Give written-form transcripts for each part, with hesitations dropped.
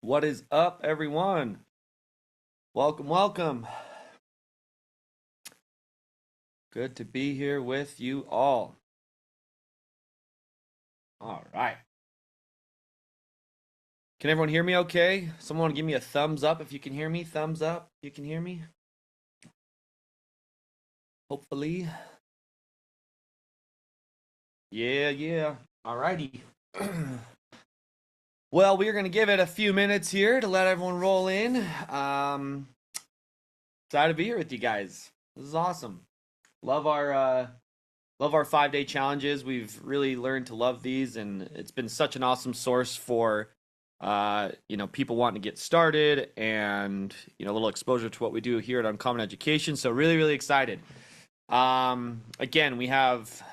What is up, everyone? Welcome, welcome. Good to be here with you all. All right. Can everyone hear me okay? Someone give me a thumbs up if you can hear me. Thumbs up if you can hear me. Hopefully. Yeah. All righty. Well, we are going to give it a few minutes here to let everyone roll in. Excited to be here with you guys. This is awesome. Love our 5-day challenges. We've really learned to love these, and it's been such an awesome source for people wanting to get started and a little exposure to what we do here at Uncommon Education. So really excited. Again, we have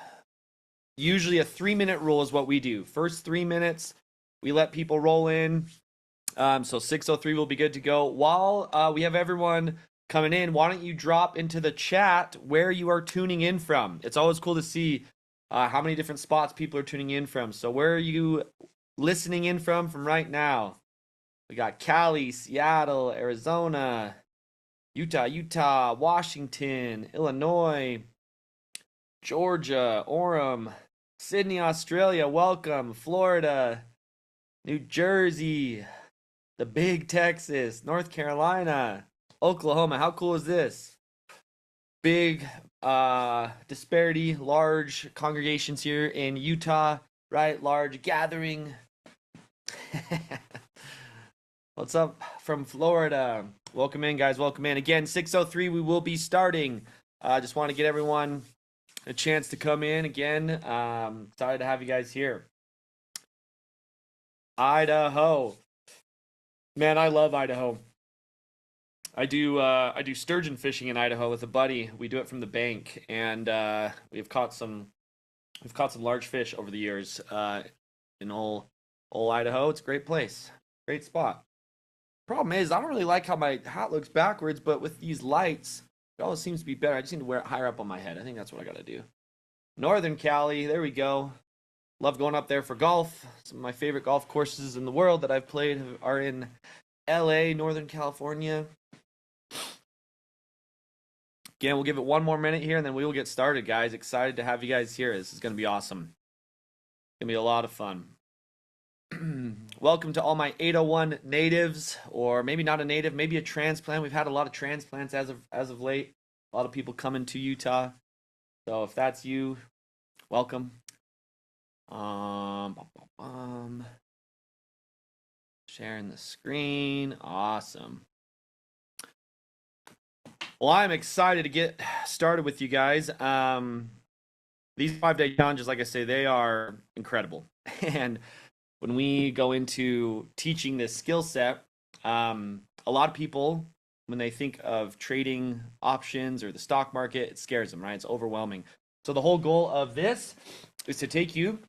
usually a 3-minute rule is what we do. First 3 minutes, we let people roll in. So 6:03 will be good to go. While we have everyone coming in, why don't you drop into the chat where you are tuning in from? It's always cool to see how many different spots people are tuning in from. So where are you listening in from right now? We got Cali, Seattle, Arizona, Utah, Washington, Illinois, Georgia, Orem, Sydney, Australia, welcome, Florida, New Jersey, the big Texas, North Carolina, Oklahoma. How cool is this? Big disparity, large congregations here in Utah, right? Large gathering. What's up from Florida? Welcome in, guys. Welcome in. Again, 6:03, we will be starting. Just want to get everyone a chance to come in again. Excited to have you guys here. Idaho. Man, I love Idaho. I do sturgeon fishing in Idaho with a buddy. We do it from the bank, and we've caught some large fish over the years in old Idaho. It's a great place, great spot. Problem is, I don't really like how my hat looks backwards, but with these lights, it always seems to be better. I just need to wear it higher up on my head. I think that's what I got to do. Northern Cali, there we go. Love going up there for golf. Some of my favorite golf courses in the world that I've played are in LA, Northern California. Again, we'll give it one more minute here, and then we will get started, guys. Excited to have you guys here. This is going to be awesome. It's going to be a lot of fun. Welcome to all my 801 natives, or maybe not a native, maybe a transplant. We've had a lot of transplants as of late. A lot of people coming to Utah. So if that's you, welcome. Sharing the screen. Awesome. Well, I'm excited to get started with you guys. These 5-day challenges, like I say, they are incredible. And when we go into teaching this skill set, a lot of people, when they think of trading options or the stock market, it scares them, right? It's overwhelming. So the whole goal of this is to take you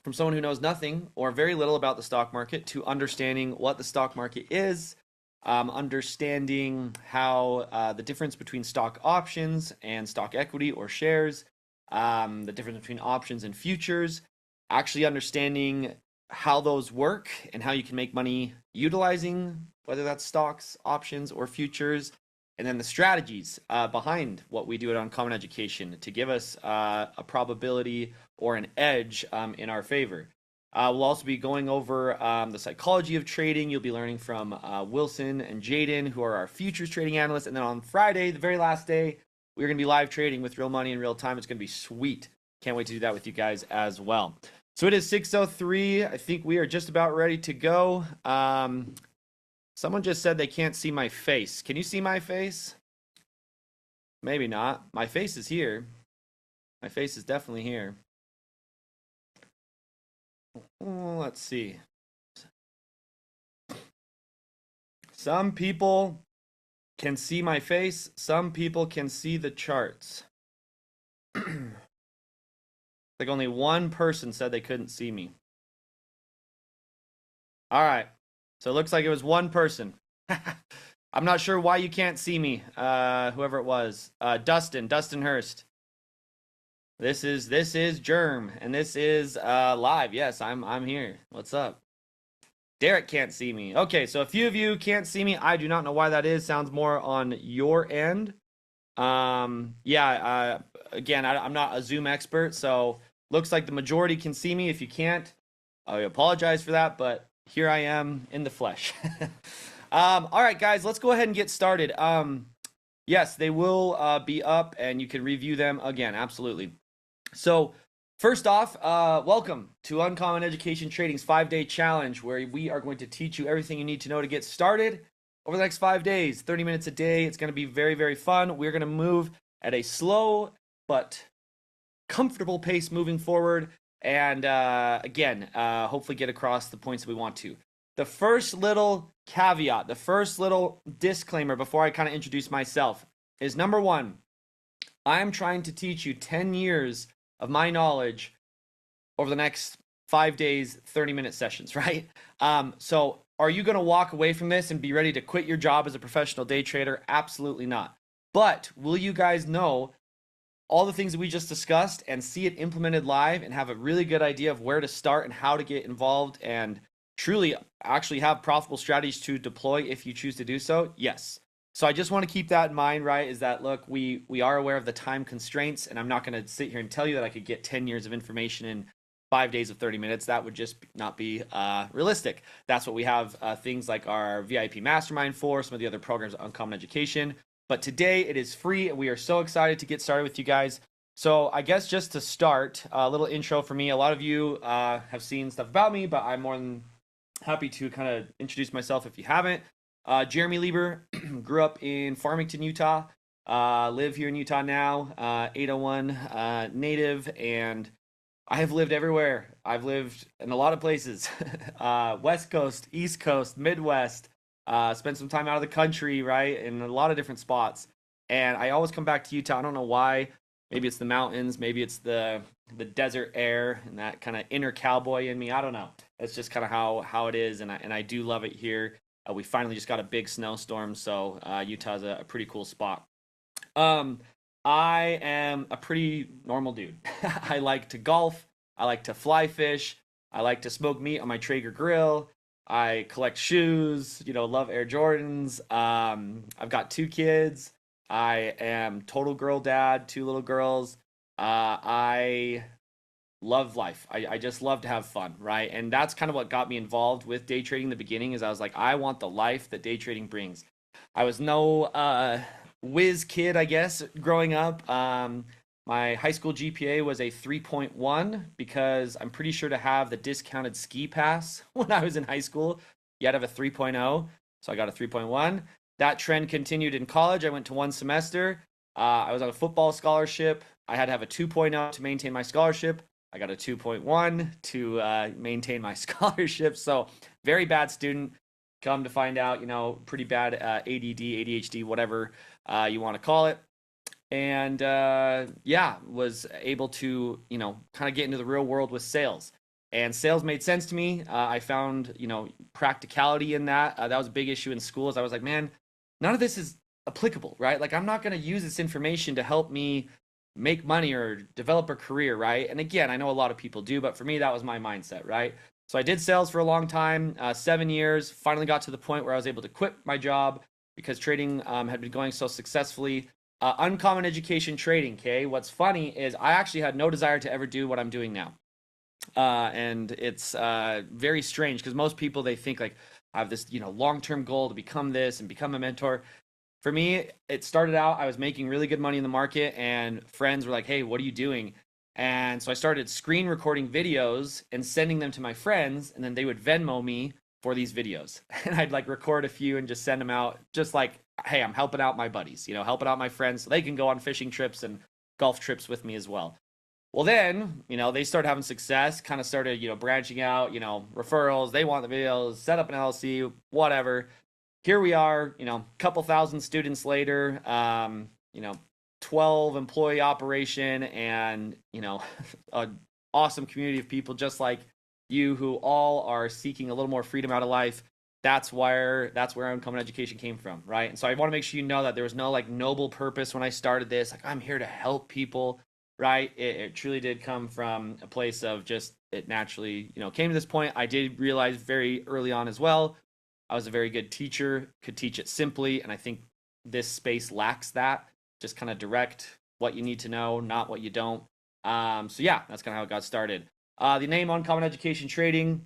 from someone who knows nothing or very little about the stock market to understanding what the stock market is, understanding how the difference between stock options and stock equity or shares, the difference between options and futures, actually understanding how those work and how you can make money utilizing whether that's stocks, options, or futures, and then the strategies behind what we do at Uncommon Education to give us a probability or an edge in our favor. We'll also be going over the psychology of trading. You'll be learning from Wilson and Jaden, who are our futures trading analysts. And then on Friday, the very last day, we're going to be live trading with real money in real time. It's going to be sweet. Can't wait to do that with you guys as well. So it is 6:03. I think we are just about ready to go. Someone just said they can't see my face. Can you see my face? Maybe not. My face is here. My face is definitely here. Let's see. Some people can see my face. Some people can see the charts. Like only one person said they couldn't see me. All right. So it looks like it was one person. I'm not sure why you can't see me. Whoever it was. Dustin Hurst. This is Germ, and this is live. Yes, I'm here. What's up? Derek can't see me. Okay, so a few of you can't see me. I do not know why that is. Sounds more on your end. Yeah, again, I'm not a Zoom expert, so looks like the majority can see me. If you can't, I apologize for that, but here I am in the flesh. All right, guys, let's go ahead and get started. Yes, they will be up, and you can review them again. Absolutely. So, first off, welcome to Uncommon Education Trading's 5-day challenge, where we are going to teach you everything you need to know to get started over the next 5 days, 30 minutes a day. It's going to be very, very fun. We're going to move at a slow but comfortable pace moving forward. And again, hopefully get across the points that we want to. The first little caveat, the first little disclaimer before I kind of introduce myself is number one, I'm trying to teach you 10 years of my knowledge over the next 5 days, 30-minute sessions, right? So are you going to walk away from this and be ready to quit your job as a professional day trader? Absolutely not. But will you guys know all the things that we just discussed and see it implemented live and have a really good idea of where to start and how to get involved and truly actually have profitable strategies to deploy if you choose to do so? Yes. So I just want to keep that in mind, right? Is that, look, we are aware of the time constraints, and I'm not going to sit here and tell you that I could get 10 years of information in 5 days of 30 minutes. That would just not be realistic. That's what we have things like our VIP Mastermind for, some of the other programs on Uncommon Education. But today it is free, and we are so excited to get started with you guys. So I guess just to start, a little intro for me. A lot of you have seen stuff about me, but I'm more than happy to kind of introduce myself if you haven't. Jeremy Lieber, grew up in Farmington, Utah, live here in Utah now, 801 native, and I have lived everywhere. I've lived in a lot of places, West Coast, East Coast, Midwest, spent some time out of the country, right, in a lot of different spots. And I always come back to Utah. I don't know why. Maybe it's the mountains, maybe it's the desert air and that kind of inner cowboy in me. I don't know. It's just kind of how it is, and I do love it here. We finally just got a big snowstorm, so Utah's a pretty cool spot. I am a pretty normal dude. I like to golf. I like to fly fish. I like to smoke meat on my Traeger grill. I collect shoes, love Air Jordans. I've got 2 kids. I am total girl dad, 2 little girls. I love life. I just love to have fun, right? And that's kind of what got me involved with day trading in the beginning is I was like, I want the life that day trading brings. I was no whiz kid, I guess, growing up. My high school GPA was a 3.1 because I'm pretty sure to have the discounted ski pass when I was in high school, you had to have a 3.0. So I got a 3.1. That trend continued in college. I went to 1 semester. I was on a football scholarship. I had to have a 2.0 to maintain my scholarship. I got a 2.1 to maintain my scholarship. So very bad student. Come to find out, pretty bad ADD, ADHD, whatever you want to call it. And yeah, was able to, kind of get into the real world with sales. And sales made sense to me. I found, practicality in that. That was a big issue in schools. I was like, man, none of this is applicable, right? Like, I'm not going to use this information to help me make money or develop a career, right? And again, I know a lot of people do, but for me, that was my mindset, right? So I did sales for a long time, 7 years, finally got to the point where I was able to quit my job because trading had been going so successfully. Uncommon Education Trading, okay? What's funny is I actually had no desire to ever do what I'm doing now. And it's very strange because most people, they think like I have this, long-term goal to become this and become a mentor. For me, it started out, I was making really good money in the market and friends were like, hey, what are you doing? And so I started screen recording videos and sending them to my friends, and then they would Venmo me for these videos. And I'd like record a few and just send them out, just like, hey, I'm helping out my buddies, helping out my friends so they can go on fishing trips and golf trips with me as well. Well, then, they started having success, kind of started, branching out, referrals, they want the videos, set up an LLC, whatever. Here we are, couple thousand students later, 12 employee operation and, an awesome community of people just like you who all are seeking a little more freedom out of life. That's where Uncommon Education came from, right? And so I want to make sure you know that there was no like noble purpose when I started this. Like, I'm here to help people right? It truly did come from a place of just it naturally, came to this point. I did realize very early on as well, I was a very good teacher, could teach it simply, and I think this space lacks that. Just kind of direct what you need to know, not what you don't. So yeah, that's kind of how it got started. The name Uncommon Education Trading,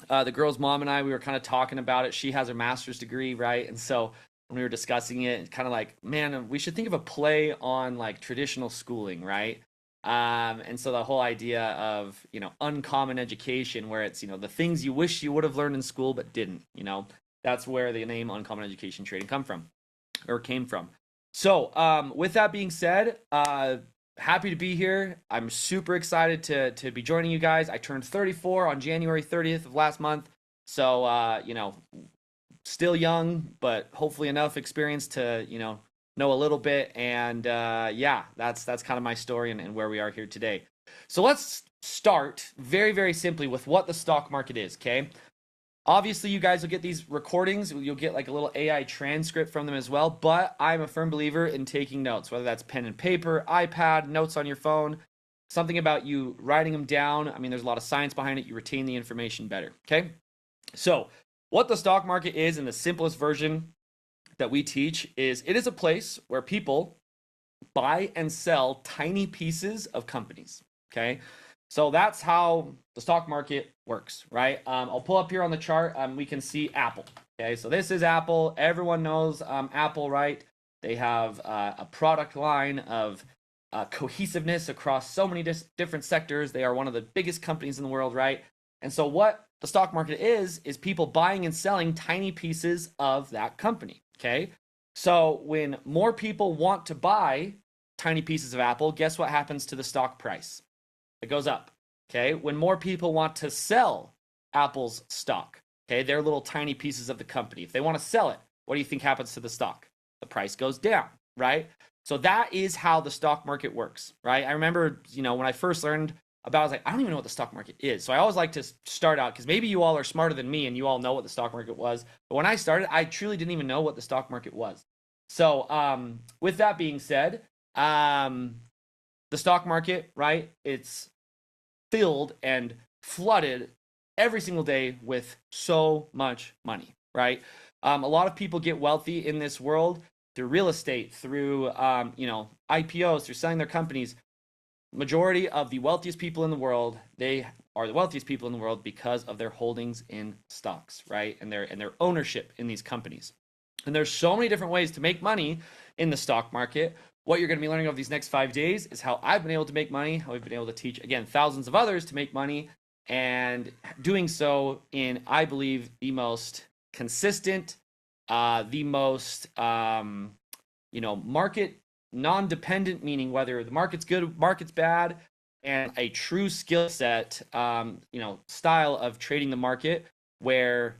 the girl's mom and I, we were kind of talking about it. She has her master's degree, right? And so when we were discussing it, kind of like, man, we should think of a play on like traditional schooling, right? And so the whole idea of, uncommon education, where it's, the things you wish you would have learned in school but didn't, that's where the name Uncommon Education Trading came from. So with that being said, happy to be here. I'm super excited to be joining you guys. I turned 34 on January 30th of last month. So, still young, but hopefully enough experience to, know a little bit. And yeah, that's kind of my story and where we are here today. So let's start very, very simply with what the stock market is, okay? Obviously, you guys will get these recordings. You'll get like a little AI transcript from them as well. But I'm a firm believer in taking notes, whether that's pen and paper, iPad, notes on your phone, something about you writing them down. I mean, there's a lot of science behind it. You retain the information better, okay? So what the stock market is in the simplest version that we teach is it is a place where people buy and sell tiny pieces of companies, okay? So that's how the stock market works, right? I'll pull up here on the chart. We can see Apple. Okay, so this is Apple. Everyone knows Apple, right? They have a product line of cohesiveness across so many different sectors. They are one of the biggest companies in the world, right? And so what the stock market is people buying and selling tiny pieces of that company, okay? So when more people want to buy tiny pieces of Apple, guess what happens to the stock price? It goes up, okay? When more people want to sell Apple's stock, okay, they're little tiny pieces of the company. If they want to sell it, what do you think happens to the stock? The price goes down, right? So that is how the stock market works, right? I remember, when I first learned about it, I was like, I don't even know what the stock market is. So I always like to start out, because maybe you all are smarter than me and you all know what the stock market was. But when I started, I truly didn't even know what the stock market was. So with that being said, the stock market, right? It's filled and flooded every single day with so much money, right? A lot of people get wealthy in this world through real estate, through IPOs, through selling their companies. Majority of the wealthiest people in the world, they are the wealthiest people in the world because of their holdings in stocks, right? And their ownership in these companies. And there's so many different ways to make money in the stock market. What you're going to be learning over these next 5 days is how I've been able to make money, how we've been able to teach, again, thousands of others to make money, and doing so in, I believe, the most consistent, the most, market non-dependent, meaning whether the market's good, market's bad, and a true skill set, style of trading the market where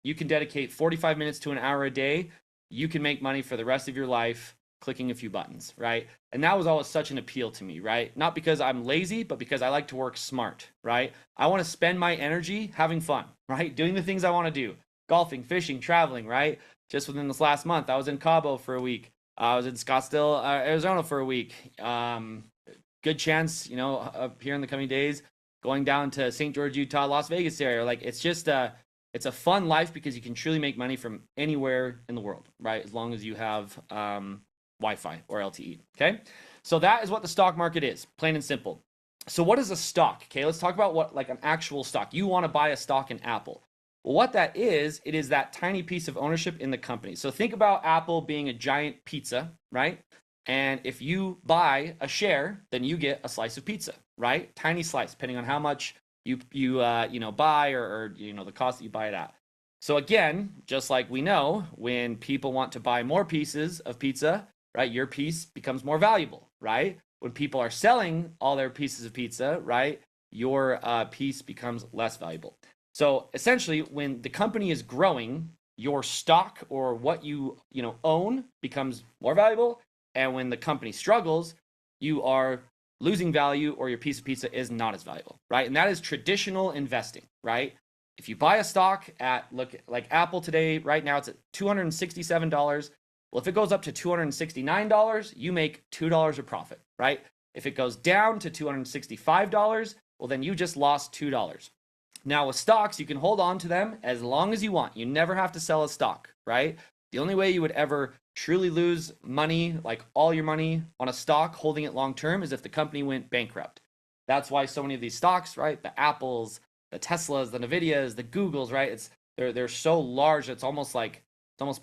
you can dedicate 45 minutes to an hour a day. You can make money for the rest of your life clicking a few buttons, right? And that was always such an appeal to me, right? Not because I'm lazy, but because I like to work smart, right? I want to spend my energy having fun, right? Doing the things I want to do. Golfing, fishing, traveling, right? Just within this last month, I was in Cabo for a week. I was in Scottsdale, Arizona for a week. Good chance, up here in the coming days, going down to St. George, Utah, Las Vegas area. Like, it's just it's a fun life because you can truly make money from anywhere in the world, right? As long as you have Wi-Fi or LTE, okay? So that is what the stock market is, plain and simple. So what is a stock? Okay, let's talk about what, like, an actual stock. You want to buy a stock in Apple. Well, what that is, it is that tiny piece of ownership in the company. So think about Apple being a giant pizza, right? And if you buy a share, then you get a slice of pizza, right? Tiny slice, depending on how much you buy or the cost that you buy it at. So again, just like we know, when people want to buy more pieces of pizza, right, your piece becomes more valuable, right? When people are selling all their pieces of pizza, right, your piece becomes less valuable. So essentially, when the company is growing, your stock or what you own becomes more valuable, and when the company struggles, you are losing value or your piece of pizza is not as valuable, right? And that is traditional investing, right? If you buy a stock at, look, like Apple today, right now it's at $267. Well, if it goes up to $269, you make $2 of profit, right? If it goes down to $265, well, then you just lost $2. Now with stocks, you can hold on to them as long as you want. You never have to sell a stock, right? The only way you would ever truly lose money, like all your money on a stock, holding it long term, is if the company went bankrupt. That's why so many of these stocks, right? The Apples, the Teslas, the Nvidias, the Googles, right? They're so large, it's almost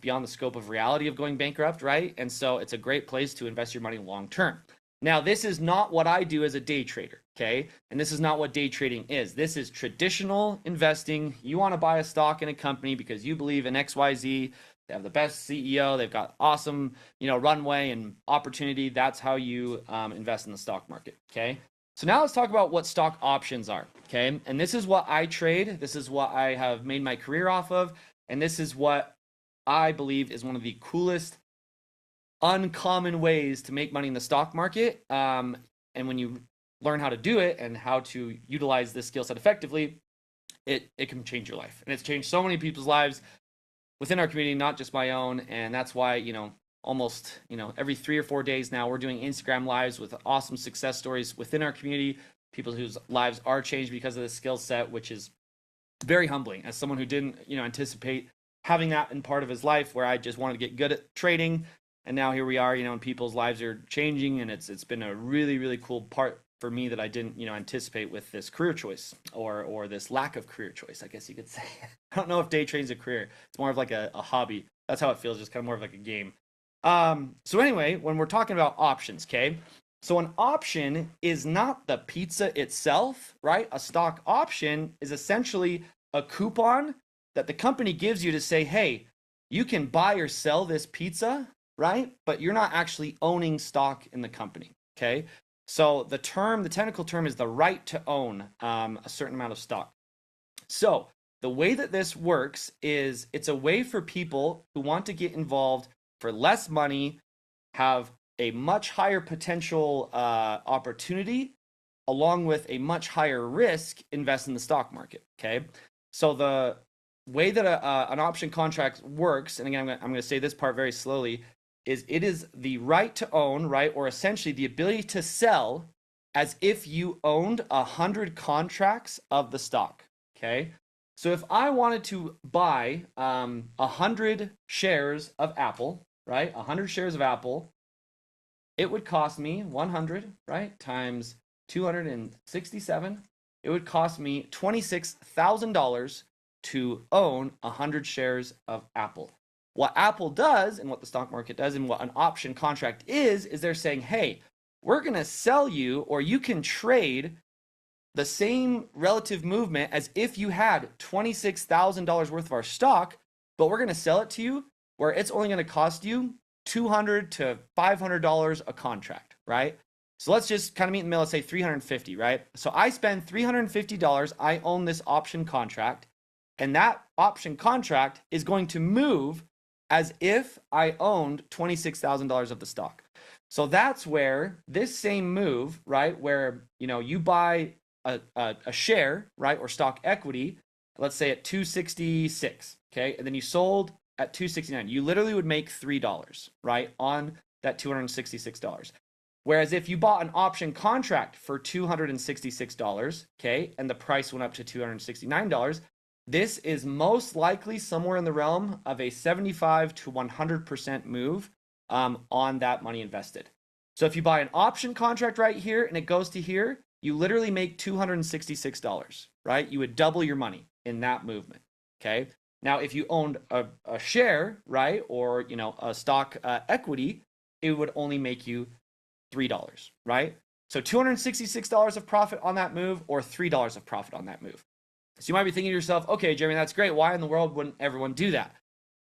beyond the scope of reality of going bankrupt, right? And so it's a great place to invest your money long term. Now, this is not what I do as a day trader, okay? And this is not what day trading is. This is traditional investing. You want to buy a stock in a company because you believe in XYZ. They have the best CEO. They've got awesome, runway and opportunity. That's how you invest in the stock market, okay? So now let's talk about what stock options are, okay? And this is what I trade. This is what I have made my career off of. And this is what I believe is one of the coolest uncommon ways to make money in the stock market. And when you learn how to do it and how to utilize this skill set effectively, it can change your life. And it's changed so many people's lives within our community, not just my own. And that's why, almost, every 3 or 4 days now, we're doing Instagram lives with awesome success stories within our community, people whose lives are changed because of this skill set, which is very humbling as someone who didn't, anticipate having that in part of his life, where I just wanted to get good at trading. And now here we are, and people's lives are changing, and it's been a really, really cool part for me that I didn't, anticipate with this career choice or this lack of career choice, I guess you could say. I don't know if day trading is a career. It's more of like a hobby. That's how it feels, just kind of more of like a game. So anyway, when we're talking about options, okay? So an option is not the pizza itself, right? A stock option is essentially a coupon that the company gives you to say, hey, you can buy or sell this pizza, right? But you're not actually owning stock in the company, okay? So the technical term is the right to own a certain amount of stock. So the way that this works is it's a way for people who want to get involved for less money, have a much higher potential opportunity, along with a much higher risk, invest in the stock market, okay? So the way that an option contract works, and again, I'm going to say this part very slowly, is it is the right to own, right, or essentially the ability to sell as if you owned 100 contracts of the stock, okay? So if I wanted to buy 100 shares of Apple, right, 100 shares of Apple, it would cost me 100, right, times 267. It would cost me $26,000 to own 100 shares of Apple. What Apple does and what the stock market does and what an option contract is they're saying, hey, we're going to sell you, or you can trade the same relative movement as if you had $26,000 worth of our stock, but we're going to sell it to you where it's only going to cost you $200 to $500 a contract, right? So let's just kind of meet in the middle, let's say $350, right? So I spend $350, I own this option contract, and that option contract is going to move as if I owned $26,000 of the stock. So that's where this same move, right, where you buy a share, right, or stock equity, let's say at 266, okay, and then you sold at 269, you literally would make $3, right, on that $266. Whereas if you bought an option contract for $266, okay, and the price went up to $269, this is most likely somewhere in the realm of a 75 to 100% move on that money invested. So if you buy an option contract right here and it goes to here, you literally make $266, right? You would double your money in that movement, okay? Now, if you owned a share, right, or a stock equity, it would only make you $3, right? So $266 of profit on that move, or $3 of profit on that move. So you might be thinking to yourself, okay, Jeremy, that's great. Why in the world wouldn't everyone do that?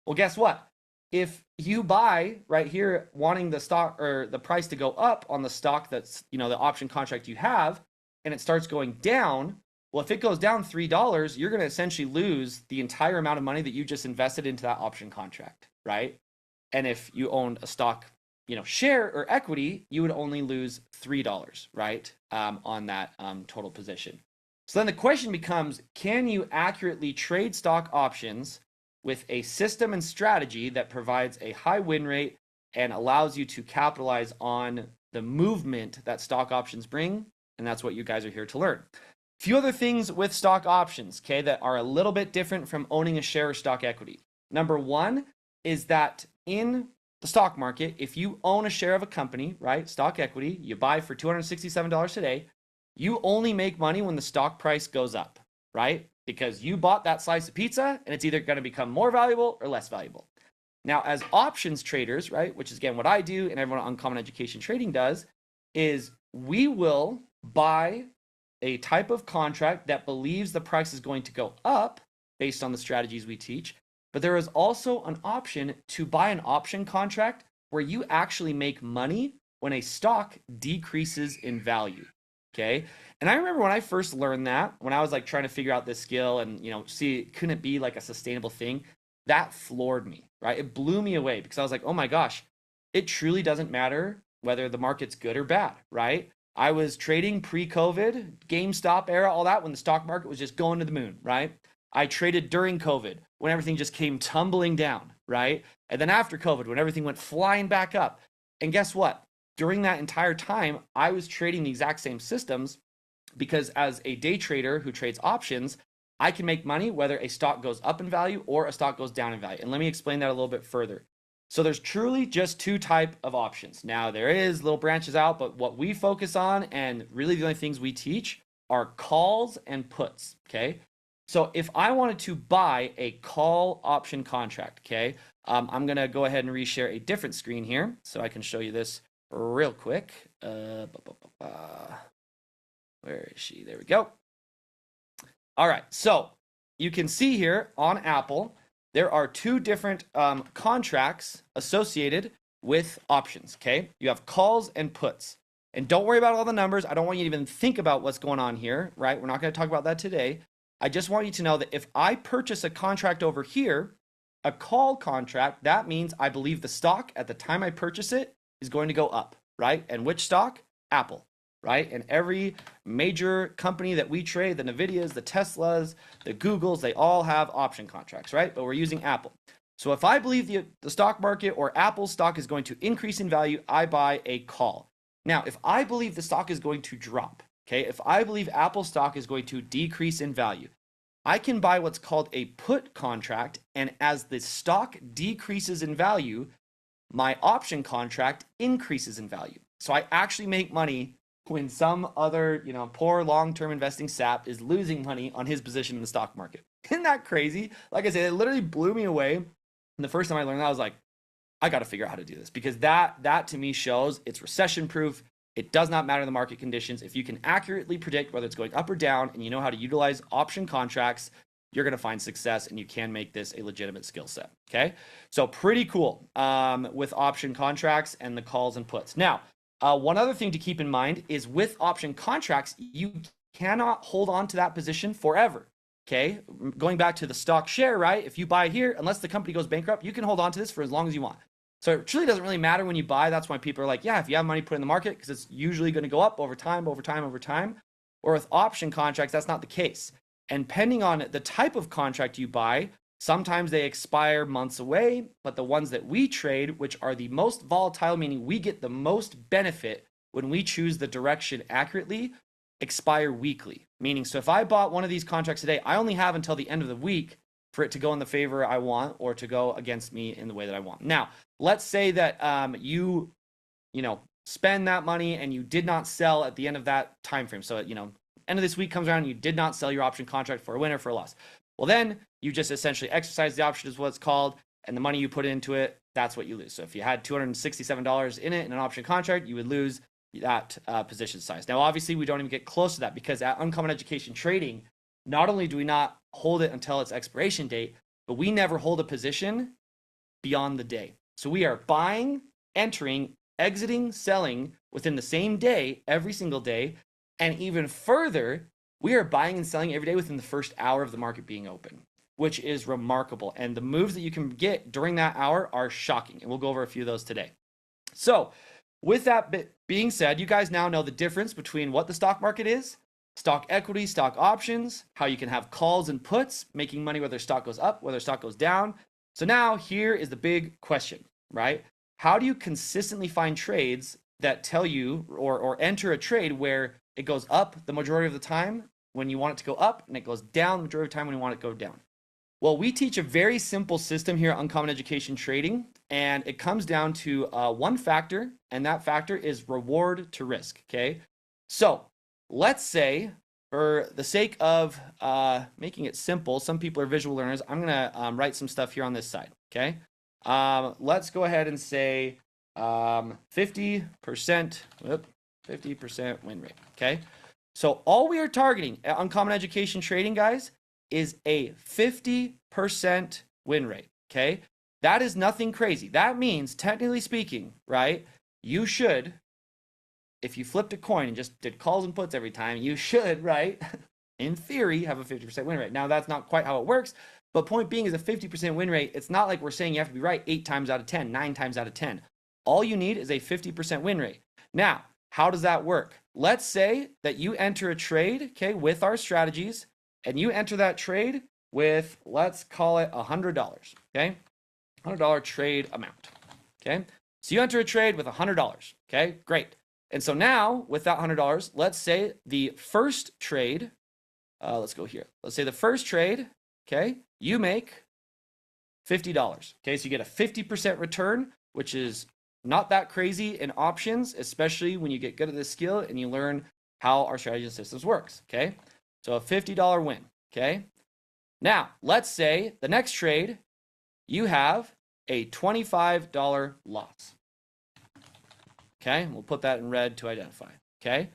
Well, guess what? If you buy right here wanting the stock or the price to go up on the stock that's, the option contract you have, and it starts going down, well, if it goes down $3, you're going to essentially lose the entire amount of money that you just invested into that option contract, right? And if you owned a stock, share or equity, you would only lose $3, right, on that total position. So then the question becomes, can you accurately trade stock options with a system and strategy that provides a high win rate and allows you to capitalize on the movement that stock options bring, and that's what you guys are here to learn. A few other things with stock options, okay, that are a little bit different from owning a share of stock equity. Number one is that in the stock market, if you own a share of a company, right, stock equity, you buy for $267 today, you only make money when the stock price goes up, right? Because you bought that slice of pizza and it's either going to become more valuable or less valuable. Now, as options traders, right, which is again what I do and everyone on Uncommon Education Trading does, is we will buy a type of contract that believes the price is going to go up based on the strategies we teach. But there is also an option to buy an option contract where you actually make money when a stock decreases in value. Okay. And I remember when I first learned that, when I was like trying to figure out this skill and, see, couldn't it be like a sustainable thing? That floored me, right? It blew me away because I was like, oh my gosh, it truly doesn't matter whether the market's good or bad, right? I was trading pre-COVID, GameStop era, all that, when the stock market was just going to the moon, right? I traded during COVID when everything just came tumbling down, right? And then after COVID, when everything went flying back up. And guess what? During that entire time, I was trading the exact same systems because as a day trader who trades options, I can make money whether a stock goes up in value or a stock goes down in value. And let me explain that a little bit further. So there's truly just two types of options. Now there is little branches out, but what we focus on and really the only things we teach are calls and puts, okay? So if I wanted to buy a call option contract, okay, I'm going to go ahead and reshare a different screen here so I can show you this real quick. Where is she? There we go. All right, so you can see here on Apple, there are two different contracts associated with options, okay? You have calls and puts. And don't worry about all the numbers. I don't want you to even think about what's going on here, right? We're not going to talk about that today. I just want you to know that if I purchase a contract over here, a call contract, that means I believe the stock at the time I purchase it is going to go up, right? And which stock? Apple, right? And every major company that we trade, the Nvidias, the Teslas, the Googles, they all have option contracts, right? But we're using Apple. So if I believe the stock market or Apple stock is going to increase in value, I buy a call. Now, if I believe the stock is going to drop, okay, if I believe Apple stock is going to decrease in value, I can buy what's called a put contract, and as the stock decreases in value, my option contract increases in value. So I actually make money when some other, poor long-term investing sap is losing money on his position in the stock market. Isn't that crazy? Like I said, it literally blew me away. And the first time I learned that, I was like, I got to figure out how to do this, because that to me shows it's recession proof. It does not matter the market conditions. If you can accurately predict whether it's going up or down and you know how to utilize option contracts, you're going to find success and you can make this a legitimate skill set. Okay. So pretty cool with option contracts and the calls and puts. Now, one other thing to keep in mind is with option contracts, you cannot hold on to that position forever. Okay. Going back to the stock share, right? If you buy here, unless the company goes bankrupt, you can hold on to this for as long as you want. So it truly doesn't really matter when you buy. That's why people are like, yeah, if you have money put in the market, because it's usually going to go up over time. Or with option contracts, that's not the case. And depending on the type of contract you buy, sometimes they expire months away, but the ones that we trade, which are the most volatile, meaning we get the most benefit when we choose the direction accurately, expire weekly. Meaning, so if I bought one of these contracts today, I only have until the end of the week for it to go in the favor I want or to go against me in the way that I want. Now, let's say that you spend that money and you did not sell at the end of that time frame. So, end of this week comes around and you did not sell your option contract for a win or for a loss. Well, then you just essentially exercise the option is what it's called, and the money you put into it, that's what you lose. So if you had $267 in it in an option contract, you would lose that position size. Now, obviously, we don't even get close to that because at Uncommon Education Trading, not only do we not hold it until its expiration date, but we never hold a position beyond the day. So we are buying, entering, exiting, selling within the same day, every single day. And even further, we are buying and selling every day within the first hour of the market being open, which is remarkable. And the moves that you can get during that hour are shocking. And we'll go over a few of those today. So with that being said, you guys now know the difference between what the stock market is, stock equity, stock options, how you can have calls and puts, making money whether stock goes up, whether stock goes down. So now here is the big question, right? How do you consistently find trades that tell you or enter a trade where it goes up the majority of the time when you want it to go up, and it goes down the majority of the time when you want it to go down? Well, we teach a very simple system here at Uncommon Education Trading, and it comes down to one factor, and that factor is reward to risk, okay? So let's say, for the sake of making it simple, some people are visual learners, I'm gonna write some stuff here on this side, okay? Let's go ahead and say 50% win rate, okay? So all we are targeting at Uncommon Education Trading, guys, is a 50% win rate, okay? That is nothing crazy. That means, technically speaking, right, you should, if you flipped a coin and just did calls and puts every time, you should, right, in theory, have a 50% win rate. Now, that's not quite how it works, but point being is a 50% win rate. It's not like we're saying you have to be right 8 times out of 10, 9 times out of 10. All you need is a 50% win rate. Now, how does that work? Let's say that you enter a trade, okay, with our strategies, and you enter that trade with, let's call it $100, okay? $100 trade amount, okay? So you enter a trade with $100, okay? Great. And so now, with that $100, let's say the first trade, let's go here. Let's say the first trade, okay, you make $50, okay? So you get a 50% return, which is not that crazy in options, especially when you get good at this skill and you learn how our strategy and systems works, okay? So a $50 win, okay? Now, let's say the next trade, you have a $25 loss. Okay, we'll put that in red to identify, okay?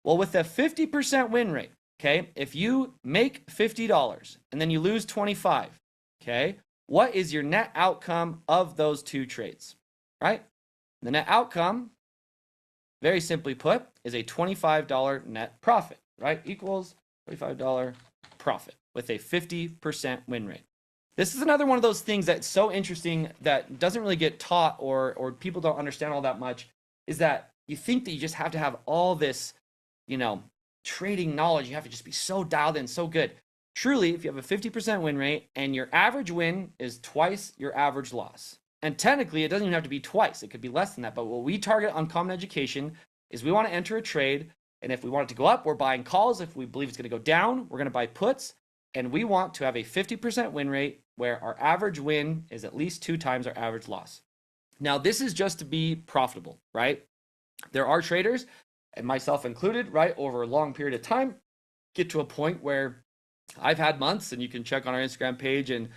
Well, with a 50% win rate, okay, if you make $50 and then you lose 25, okay, what is your net outcome of those two trades, right? The net outcome, very simply put, is a $25 net profit, right? Equals $25 profit with a 50% win rate. This is another one of those things that's so interesting that doesn't really get taught or people don't understand all that much, is that you think that you just have to have all this, you know, trading knowledge. You have to just be so dialed in, so good. Truly, if you have a 50% win rate and your average win is twice your average loss, and technically it doesn't even have to be twice, it could be less than that, but what we target on Uncommon Education is we want to enter a trade, and if we want it to go up, we're buying calls. If we believe it's going to go down, we're going to buy puts, and we want to have a 50% win rate where our average win is at least 2 times our average loss. Now, this is just to be profitable, right? There are traders, and myself included, right, over a long period of time, get to a point where I've had months, and you can check on our Instagram page, and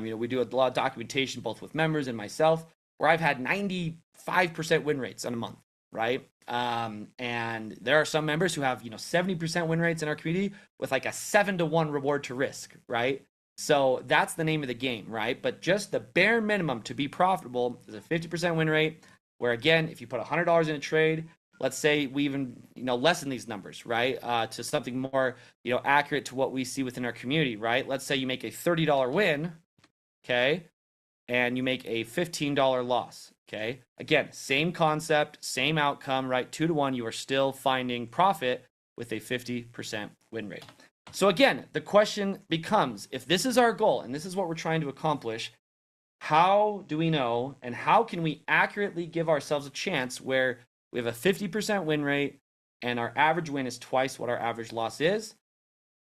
you know, we do a lot of documentation both with members and myself, where I've had 95% win rates in a month, right? And there are some members who have, you know, 70% win rates in our community with like a 7-to-1 reward to risk, right? So that's the name of the game, right? But just the bare minimum to be profitable is a 50% win rate, where again, if you put $100 in a trade, let's say we even, you know, lessen these numbers, right? To something more, you know, accurate to what we see within our community, right? Let's say you make a $30 win, okay? And you make a $15 loss, okay? Again, same concept, same outcome, right? 2-to-1, you are still finding profit with a 50% win rate. So again, the question becomes, if this is our goal and this is what we're trying to accomplish, how do we know and how can we accurately give ourselves a chance where we have a 50% win rate and our average win is twice what our average loss is?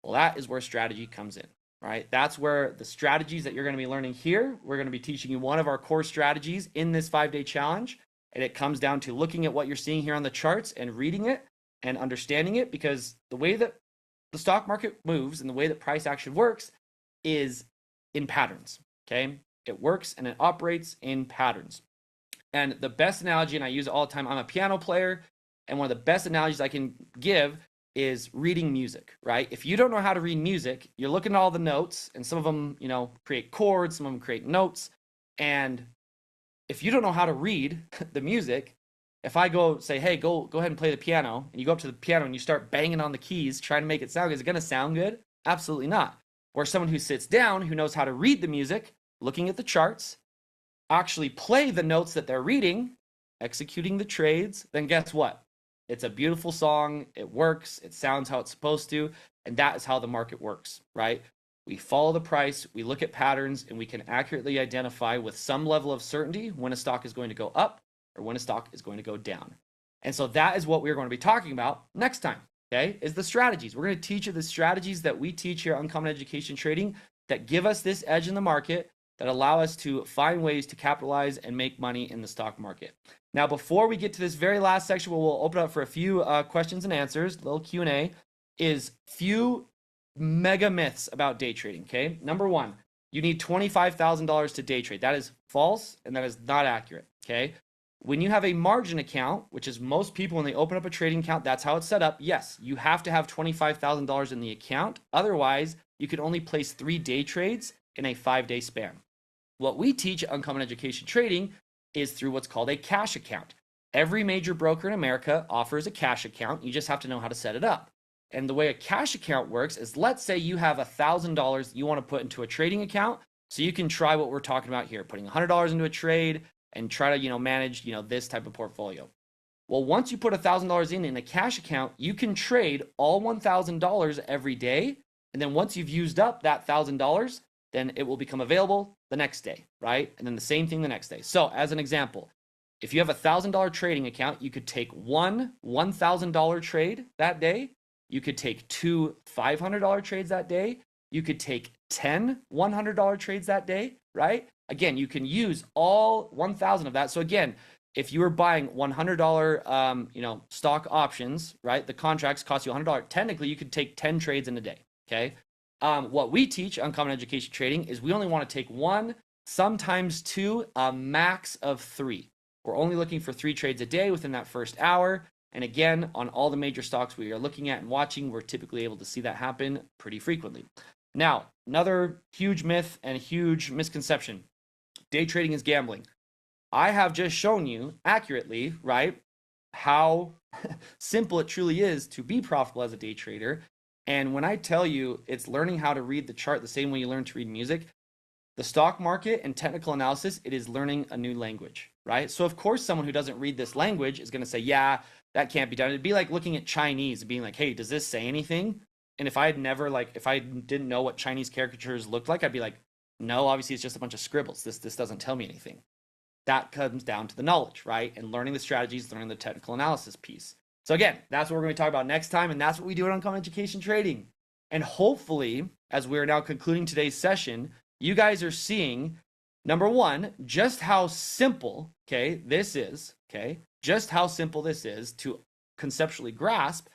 Well, that is where strategy comes in, right? That's where the strategies that you're going to be learning here, we're going to be teaching you one of our core strategies in this 5-day challenge. And it comes down to looking at what you're seeing here on the charts and reading it and understanding it, because the way that the stock market moves and the way that price action works is in patterns, okay? It works and it operates in patterns. And the best analogy, and I use it all the time, I'm a piano player, and one of the best analogies I can give is reading music, right? If you don't know how to read music, you're looking at all the notes, and some of them, you know, create chords, some of them create notes, and if you don't know how to read the music, if I go say, hey, go ahead and play the piano, and you go up to the piano and you start banging on the keys, trying to make it sound good, is it going to sound good? Absolutely not. Or someone who sits down, who knows how to read the music, looking at the charts, actually play the notes that they're reading, executing the trades, then guess what? It's a beautiful song, it works, it sounds how it's supposed to, and that is how the market works, right? We follow the price, we look at patterns, and we can accurately identify with some level of certainty when a stock is going to go up or when a stock is going to go down. And so that is what we're going to be talking about next time, okay, is the strategies. We're going to teach you the strategies that we teach here at Uncommon Education Trading that give us this edge in the market, that allow us to find ways to capitalize and make money in the stock market. Now, before we get to this very last section where we'll open up for a few questions and answers, a little Q&A, is few mega myths about day trading, okay? Number one, you need $25,000 to day trade. That is false, and that is not accurate, okay? When you have a margin account, which is most people when they open up a trading account, that's how it's set up. Yes, you have to have $25,000 in the account. Otherwise, you can only place 3 day trades in a 5-day span. What we teach at Uncommon Education Trading is through what's called a cash account. Every major broker in America offers a cash account. You just have to know how to set it up. And the way a cash account works is, let's say you have $1,000 you want to put into a trading account, so you can try what we're talking about here, putting $100 into a trade and try to, manage, this type of portfolio. Well, once you put $1,000 in a cash account, you can trade all $1,000 every day. And then once you've used up that $1,000, then it will become available the next day, right? And then the same thing the next day. So as an example, if you have a $1,000 trading account, you could take one $1,000 trade that day. You could take 2 $500 trades that day. You could take 10 $100 trades that day, right? Again, you can use all 1,000 of that. So again, if you were buying $100, stock options, right? The contracts cost you $100. Technically, you could take 10 trades in a day, okay? What we teach Uncommon Education Trading is we only want to take 1, sometimes 2, a max of 3. We're only looking for 3 trades a day within that first hour. And again, on all the major stocks we are looking at and watching, we're typically able to see that happen pretty frequently. Now, another huge myth and huge misconception: day trading is gambling. I have just shown you accurately, right, how simple it truly is to be profitable as a day trader. And when I tell you it's learning how to read the chart the same way you learn to read music, the stock market and technical analysis, it is learning a new language, right? So of course, someone who doesn't read this language is going to say, yeah, that can't be done. It'd be like looking at Chinese and being like, hey, does this say anything? And if I didn't know what Chinese caricatures looked like, I'd be like, no, obviously it's just a bunch of scribbles. This doesn't tell me anything. That comes down to the knowledge, right? And learning the strategies, learning the technical analysis piece. So again, that's what we're going to talk about next time. And that's what we do at Uncommon Education Trading. And hopefully, as we're now concluding today's session, you guys are seeing, number one, just how simple, this is, just how simple this is to conceptually grasp.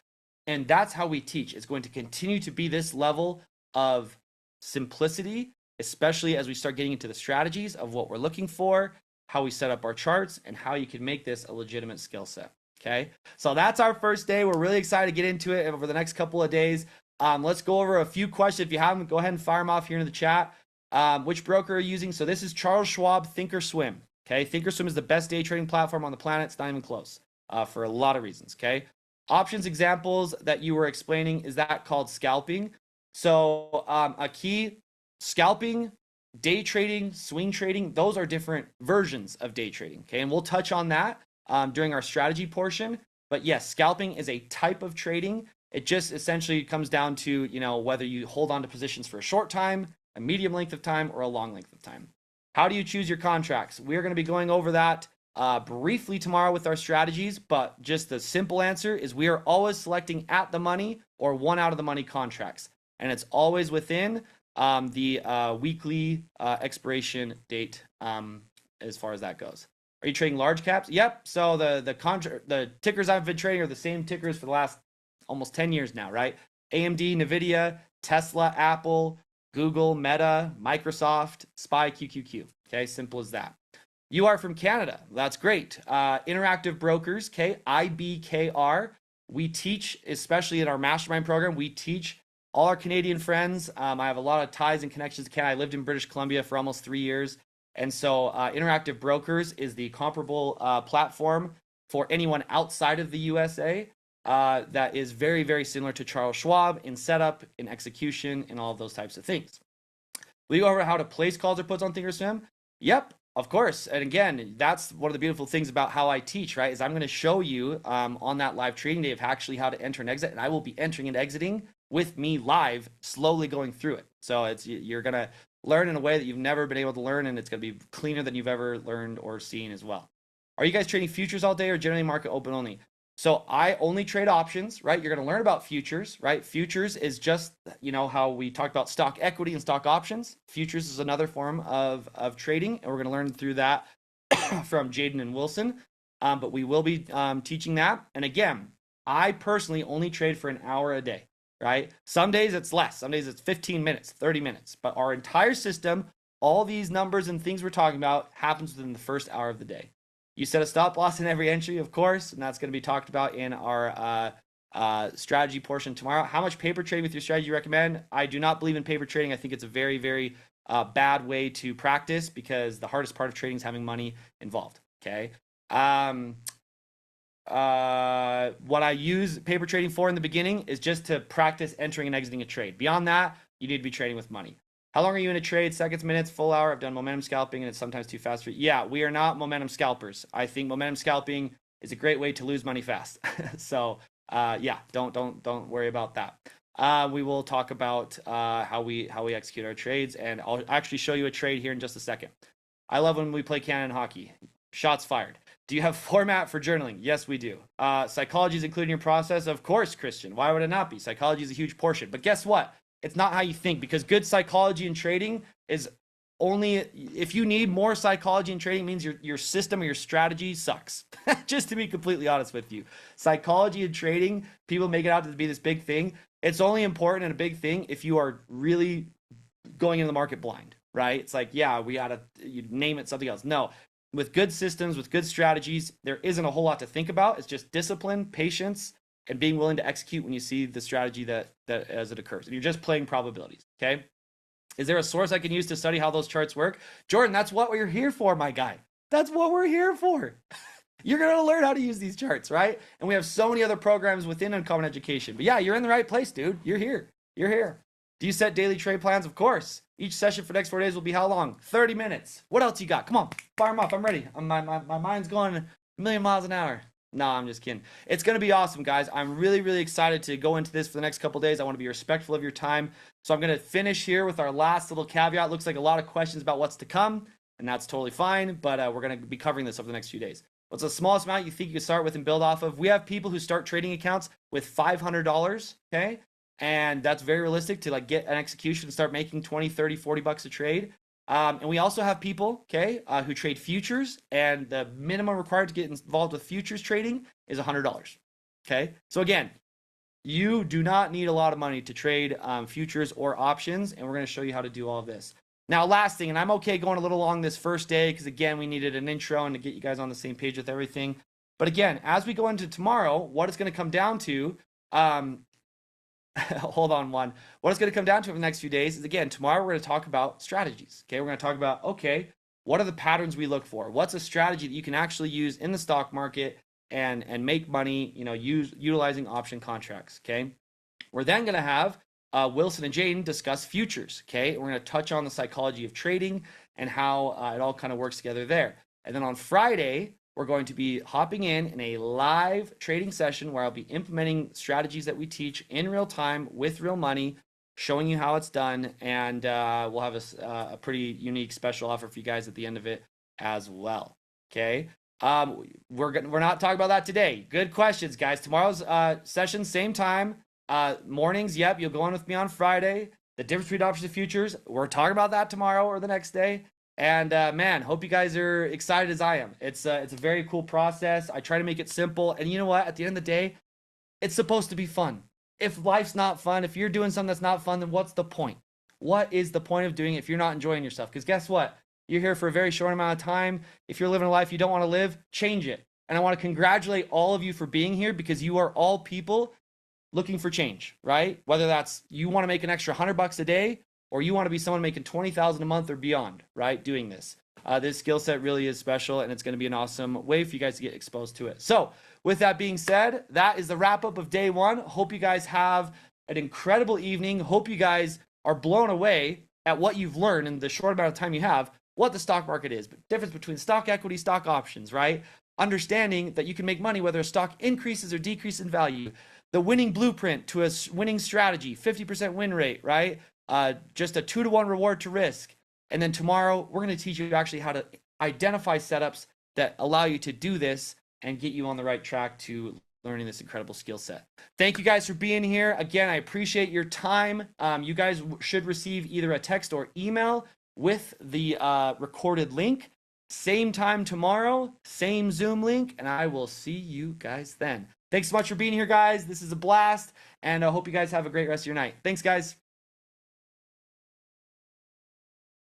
And that's how we teach. It's going to continue to be this level of simplicity, especially as we start getting into the strategies of what we're looking for, how we set up our charts, and how you can make this a legitimate skill set. Okay, so that's our first day. We're really excited to get into it over the next couple of days. Let's go over a few questions. If you haven't, go ahead and fire them off here in the chat. Which broker are you using? So this is Charles Schwab Thinkorswim. Okay, Thinkorswim is the best day trading platform on the planet. It's not even close for a lot of reasons. Okay, options examples that you were explaining, is that called scalping? So a key, scalping, day trading, swing trading, those are different versions of day trading. Okay, and we'll touch on that during our strategy portion. But yes, scalping is a type of trading. It just essentially comes down to, whether you hold on to positions for a short time, a medium length of time, or a long length of time. How do you choose your contracts? We're going to be going over that briefly tomorrow with our strategies, but just the simple answer is we are always selecting at the money or one out of the money contracts. And it's always within the weekly expiration date as far as that goes. Are you trading large caps? Yep. So the tickers I've been trading are the same tickers for the last almost 10 years now, right? AMD, NVIDIA, Tesla, Apple, Google, Meta, Microsoft, SPY, QQQ. Okay, simple as that. You are from Canada. That's great. Interactive Brokers, IBKR. We teach, especially in our mastermind program, we teach all our Canadian friends. I have a lot of ties and connections to Canada. I lived in British Columbia for almost 3 years. And so Interactive Brokers is the comparable platform for anyone outside of the USA that is very, very similar to Charles Schwab in setup, in execution, and all of those types of things. We go over how to place calls or puts on Thinkorswim. Yep, of course. And again, that's one of the beautiful things about how I teach, right? Is I'm going to show you on that live trading day of actually how to enter and exit. And I will be entering and exiting with me live, slowly going through it. So you're going to learn in a way that you've never been able to learn, and it's going to be cleaner than you've ever learned or seen as well. Are you guys trading futures all day or generally market open only? So I only trade options, right? You're going to learn about futures, right? Futures is just, how we talked about stock equity and stock options. Futures is another form of trading, and we're going to learn through that from Jaden and Wilson. But we will be teaching that. And again, I personally only trade for an hour a day, right? Some days it's less. Some days it's 15 minutes, 30 minutes. But our entire system, all these numbers and things we're talking about, happens within the first hour of the day. You set a stop loss in every entry, of course, and that's going to be talked about in our strategy portion tomorrow. How much paper trading with your strategy you recommend? I do not believe in paper trading. I think it's a very, very bad way to practice, because the hardest part of trading is having money involved. Okay. What I use paper trading for in the beginning is just to practice entering and exiting a trade. Beyond that, you need to be trading with money. How long are you in a trade? Seconds, minutes, full hour? I've done momentum scalping, and it's sometimes too fast for you. Yeah, we are not momentum scalpers. I think momentum scalping is a great way to lose money fast. So yeah, don't worry about that. We will talk about how we execute our trades, and I'll actually show you a trade here in just a second. I love when we play cannon hockey. Shots fired. Do you have format for journaling? Yes, we do. Psychology is included in your process? Of course, Christian. Why would it not be? Psychology is a huge portion. But guess what? It's not how you think, because good psychology in trading is only, if you need more psychology in trading, means your system or your strategy sucks. Just to be completely honest with you. Psychology in trading, people make it out to be this big thing. It's only important and a big thing if you are really going into the market blind, right? It's like, yeah, you name it something else. No, with good systems, with good strategies, there isn't a whole lot to think about. It's just discipline, patience, and being willing to execute when you see the strategy that as it occurs. And you're just playing probabilities, okay? Is there a source I can use to study how those charts work? Jordan, that's what we're here for, my guy. That's what we're here for. You're going to learn how to use these charts, right? And we have so many other programs within Uncommon Education. But yeah, you're in the right place, dude. You're here. You're here. Do you set daily trade plans? Of course. Each session for the next 4 days will be how long? 30 minutes. What else you got? Come on, fire them off. I'm ready. My mind's going a million miles an hour. No, I'm just kidding. It's going to be awesome, guys. I'm really, really excited to go into this for the next couple days. I want to be respectful of your time. So I'm going to finish here with our last little caveat. Looks like a lot of questions about what's to come, and that's totally fine. But we're going to be covering this over the next few days. What's the smallest amount you think you can start with and build off of? We have people who start trading accounts with $500, okay? And that's very realistic to like get an execution and start making 20, 30, 40 bucks a trade. And we also have people, okay, who trade futures, and the minimum required to get involved with futures trading is $100. Okay, so again, you do not need a lot of money to trade futures or options, and we're going to show you how to do all of this. Now, last thing, and I'm okay going a little long this first day because again, we needed an intro and to get you guys on the same page with everything. But again, as we go into tomorrow, what it's going to come down to, hold on one. What it's going to come down to over the next few days is, again, tomorrow we're going to talk about strategies. Okay, we're going to talk about, okay, what are the patterns we look for? What's a strategy that you can actually use in the stock market and make money, utilizing option contracts, okay? We're then going to have Wilson and Jaden discuss futures, okay? We're going to touch on the psychology of trading and how it all kind of works together there. And then on Friday, we're going to be hopping in a live trading session where I'll be implementing strategies that we teach in real time with real money, showing you how it's done, and we'll have a pretty unique special offer for you guys at the end of it as well. Okay, we're not talking about that today. Good questions, guys. Tomorrow's session, same time, mornings. Yep, you'll go on with me on Friday. The difference between options and futures, we're talking about that tomorrow or the next day. And man, hope you guys are excited as I am. It's a very cool process. I try to make it simple. And you know what? At the end of the day, it's supposed to be fun. If life's not fun, if you're doing something that's not fun, then what's the point? What is the point of doing it if you're not enjoying yourself? Because guess what? You're here for a very short amount of time. If you're living a life you don't want to live, change it. And I want to congratulate all of you for being here, because you are all people looking for change, right? Whether that's you want to make an extra $100 a day, or you want to be someone making $20,000 a month or beyond, right? Doing this. This skill set really is special, and it's going to be an awesome way for you guys to get exposed to it. So with that being said, that is the wrap up of day one. Hope you guys have an incredible evening. Hope you guys are blown away at what you've learned in the short amount of time you have, what the stock market is, the difference between stock equity, stock options, right? Understanding that you can make money whether a stock increases or decreases in value. The winning blueprint to a winning strategy, 50% win rate, right? Just a 2-to-1 reward to risk. And then tomorrow, we're going to teach you actually how to identify setups that allow you to do this and get you on the right track to learning this incredible skill set. Thank you guys for being here. Again, I appreciate your time. You guys should receive either a text or email with the recorded link. Same time tomorrow, same Zoom link, and I will see you guys then. Thanks so much for being here, guys. This is a blast, and I hope you guys have a great rest of your night. Thanks, guys.